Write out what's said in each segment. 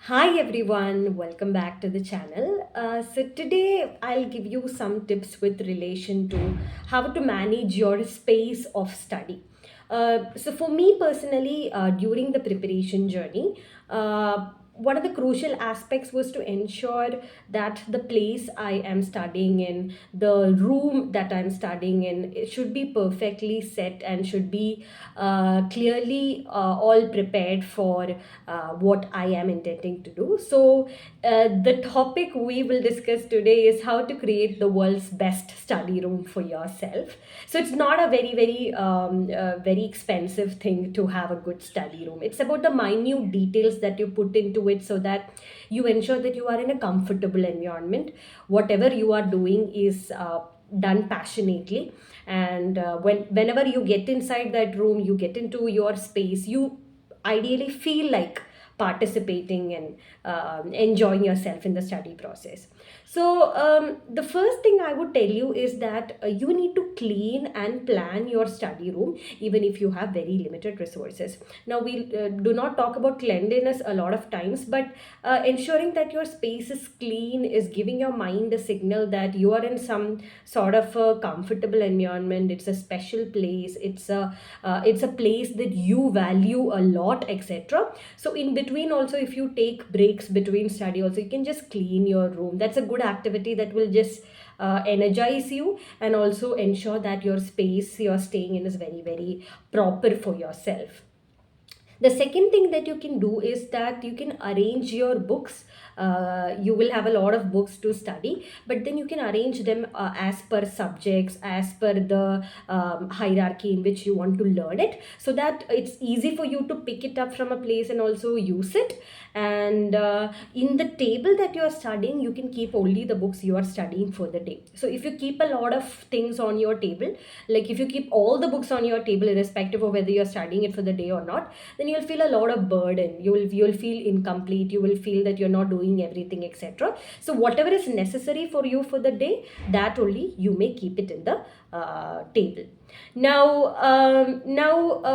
Hi everyone, welcome back to the channel. So today I'll give you some tips with relation to how to manage your space of study. So for me personally, during the preparation journey, one of the crucial aspects was to ensure that the place I am studying in, the room that I'm studying in, it should be perfectly set and should be clearly all prepared for what I am intending to do. So, the topic we will discuss today is how to create the world's best study room for yourself. So, it's not a very expensive thing to have a good study room. It's about the minute details that you put into it so that you ensure that you are in a comfortable environment. Whatever you are doing is done passionately, and whenever you get inside that room, you get into your space, you ideally feel like participating and enjoying yourself in the study process. So the first thing I would tell you is that you need to clean and plan your study room even if you have very limited resources. Now we do not talk about cleanliness a lot of times, but ensuring that your space is clean is giving your mind a signal that you are in some sort of a comfortable environment. It's a special place, it's a place that you value a lot, etc. So in between also, if you take breaks between study also, you can just clean your room. That's a good activity that will just energize you and also ensure that your space you're staying in is very proper for yourself. The second thing that you can do is that you can arrange your books. You will have a lot of books to study, but then you can arrange them as per subjects, as per the hierarchy in which you want to learn it, so that it's easy for you to pick it up from a place and also use it. And in the table that you are studying, you can keep only the books you are studying for the day. So if you keep a lot of things on your table, like if you keep all the books on your table irrespective of whether you're studying it for the day or not, then you'll feel a lot of burden. You'll feel incomplete, you will feel that you're not doing everything, etc. So whatever is necessary for you for the day, that only you may keep it in the table. Now,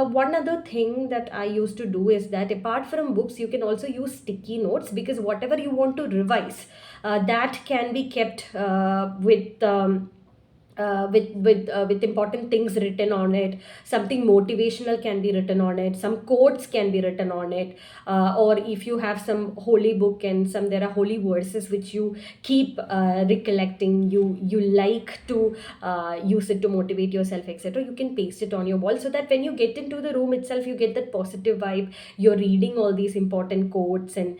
one other thing that I used to do is that apart from books, you can also use sticky notes, because whatever you want to revise, that can be kept with important things written on it. Something motivational can be written on it, some quotes can be written on it, or if you have some holy book and some there are holy verses which you keep recollecting, you like to use it to motivate yourself, etc. You can paste it on your wall so that when you get into the room itself, you get that positive vibe. You're reading all these important quotes and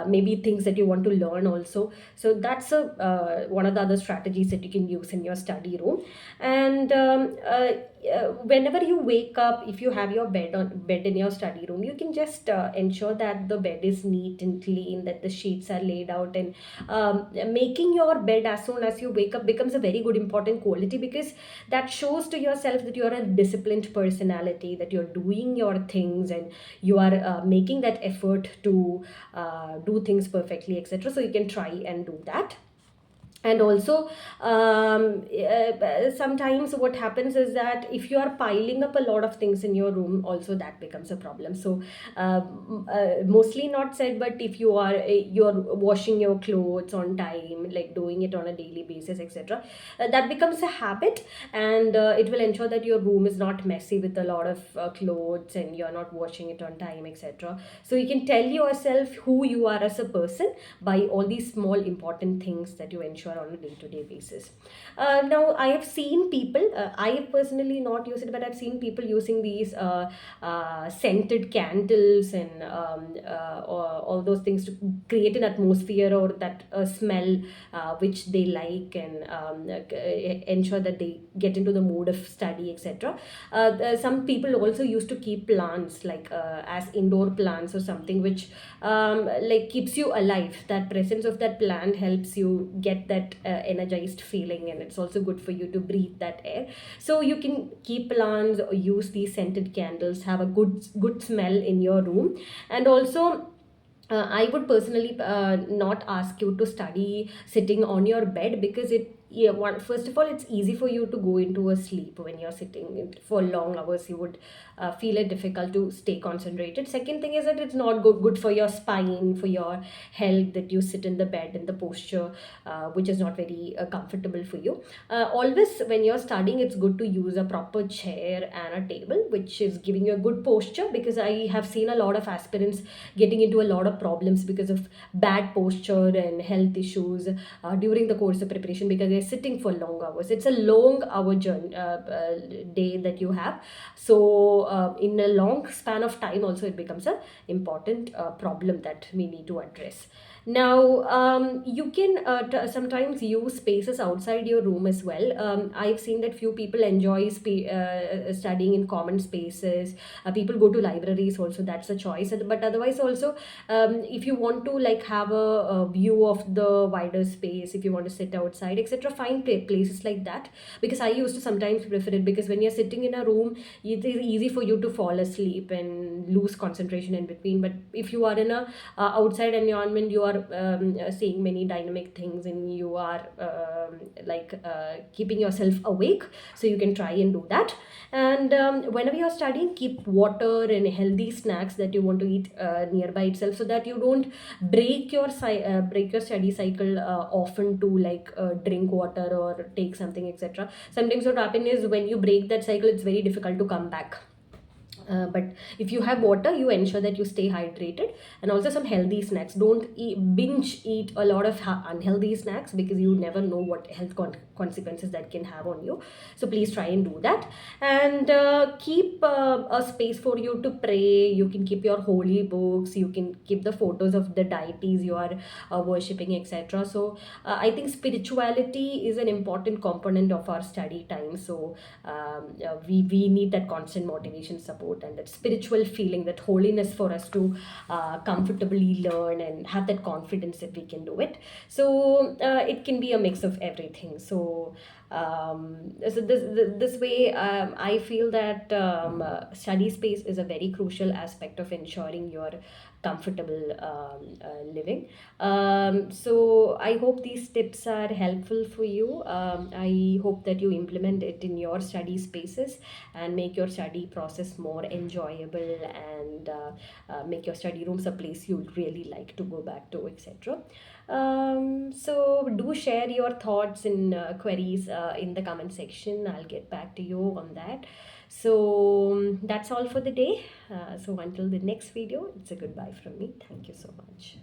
maybe things that you want to learn also. So that's a one of the other strategies that you can use in your study room. And whenever you wake up, if you have your bed in your study room, you can just ensure that the bed is neat and clean, that the sheets are laid out. And making your bed as soon as you wake up becomes a very good important quality, because that shows to yourself that you're a disciplined personality, that you're doing your things and you are making that effort to do things perfectly, etc. So you can try and do that. And also sometimes what happens is that if you are piling up a lot of things in your room, also that becomes a problem. So mostly not said, but if you're washing your clothes on time, like doing it on a daily basis, etc., that becomes a habit. And it will ensure that your room is not messy with a lot of clothes and you're not washing it on time, etc. So you can tell yourself who you are as a person by all these small important things that you ensure on a day-to-day basis. Now I have seen people, I have personally not used it, but I've seen people using these scented candles and all those things to create an atmosphere or that smell which they like, and ensure that they get into the mood of study, etc. Some people also used to keep plants, like as indoor plants or something, which like keeps you alive. That presence of that plant helps you get that energized feeling, and it's also good for you to breathe that air. So you can keep plants or use these scented candles, have a good smell in your room. And also I would personally not ask you to study sitting on your bed, because it yeah, first of all, it's easy for you to go into a sleep when you're sitting for long hours. You would feel it difficult to stay concentrated. Second thing is that it's not good for your spine, for your health, that you sit in the bed in the posture which is not very comfortable for you. Always when you're studying, it's good to use a proper chair and a table which is giving you a good posture, because I have seen a lot of aspirants getting into a lot of problems because of bad posture and health issues during the course of preparation, because they're sitting for long hours. It's a long hour journey, day that you have. So in a long span of time also, it becomes a important problem that we need to address. Now, you can sometimes use spaces outside your room as well. I've seen that few people enjoy studying in common spaces. People go to libraries also, that's a choice. But otherwise also, if you want to like have a view of the wider space, if you want to sit outside, etc., find places like that. Because I used to sometimes prefer it, because when you're sitting in a room, it is easy for you to fall asleep and lose concentration in between. But if you are in a outside environment, you are seeing many dynamic things, and you are keeping yourself awake, so you can try and do that. And whenever you're studying, keep water and healthy snacks that you want to eat nearby itself, so that you don't break your study cycle often to drink water or take something, etc. Sometimes what happens is, when you break that cycle, it's very difficult to come back. But if you have water, you ensure that you stay hydrated, and also some healthy snacks. Don't binge eat a lot of unhealthy snacks, because you never know what health consequences that can have on you. So please try and do that. And keep a space for you to pray. You can keep your holy books, you can keep the photos of the deities you are worshipping, etc. So I think spirituality is an important component of our study time. So we need that constant motivation, support, and that spiritual feeling, that holiness, for us to comfortably learn and have that confidence that we can do it. So it can be a mix of everything. So this way, I feel that study space is a very crucial aspect of ensuring your comfortable living. So I hope these tips are helpful for you. I hope that you implement it in your study spaces and make your study process more enjoyable, and make your study rooms a place you'd really like to go back to, etc. So do share your thoughts and queries in the comment section. I'll get back to you on that. So that's all for the day. So until the next video, it's a goodbye from me. Thank you so much.